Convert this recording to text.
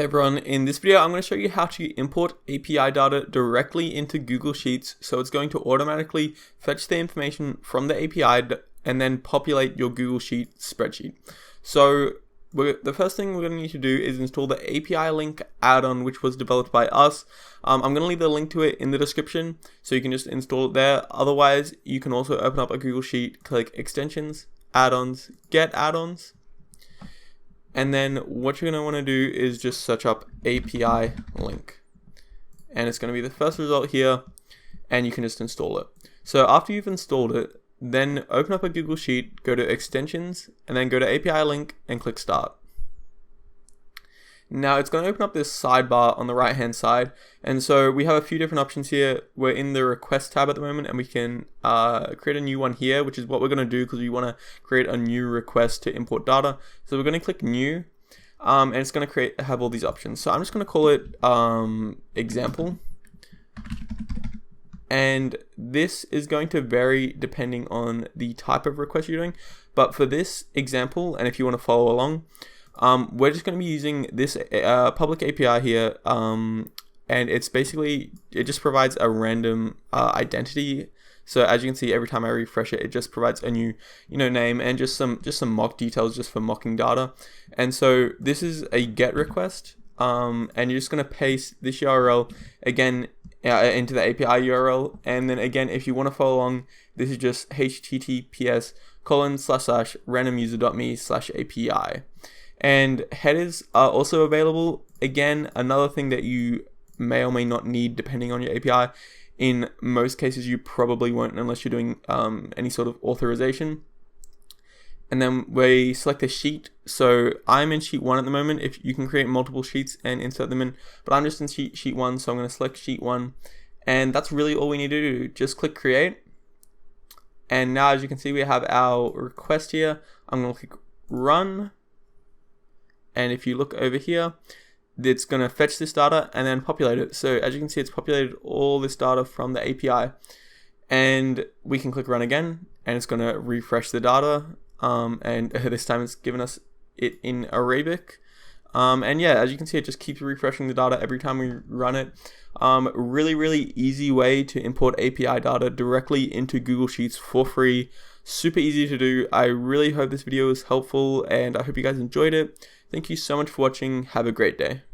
Hey everyone, in this video I'm going to show you how to import API data directly into Google Sheets. So it's going to automatically fetch the information from the API and then populate your Google Sheet spreadsheet. So the first thing we're going to need to do is install the API link add-on, which was developed by us. I'm going to leave the link to it in the description so you can just install it there. Otherwise, you can also open up a Google Sheet, click extensions, add-ons, get add-ons. And then what you're going to want to do is just search up API link. And it's going to be the first result here, and you can just install it. So after you've installed it, then open up a Google Sheet, go to extensions, and then go to API link and click start. Now it's going to open up this sidebar on the right hand side, and so we have a few different options here. We're in the request tab at the moment, and we can create a new one here, which is what we're going to do because we want to create a new request to import data. So we're going to click new, and it's going to have all these options. So I'm just going to call it example, and this is going to vary depending on the type of request you're doing. But for this example, and if you want to follow along, we're just going to be using this public API here, and it's basically, it just provides a random identity. So as you can see, every time I refresh it, it just provides a new name and just some mock details just for mocking data. And so this is a get request, and you're just going to paste this URL again into the API URL, and then again, if you want to follow along, this is just https://randomuser.me/API. And headers are also available. Again, another thing that you may or may not need depending on your API. In most cases, you probably won't unless you're doing any sort of authorization. And then we select a sheet. So I'm in sheet 1 at the moment. If you can create multiple sheets and insert them in, but I'm just in sheet 1, so I'm going to select sheet 1. And that's really all we need to do. Just click create. And now, as you can see, we have our request here. I'm going to click run. And if you look over here, it's going to fetch this data and then populate it. So as you can see, it's populated all this data from the API. And we can click run again, and it's going to refresh the data. And this time it's given us it in Arabic. And yeah, as you can see, it just keeps refreshing the data every time we run it. Really easy way to import API data directly into Google Sheets for free. Super easy to do. I really hope this video was helpful, and I hope you guys enjoyed it. Thank you so much for watching. Have a great day.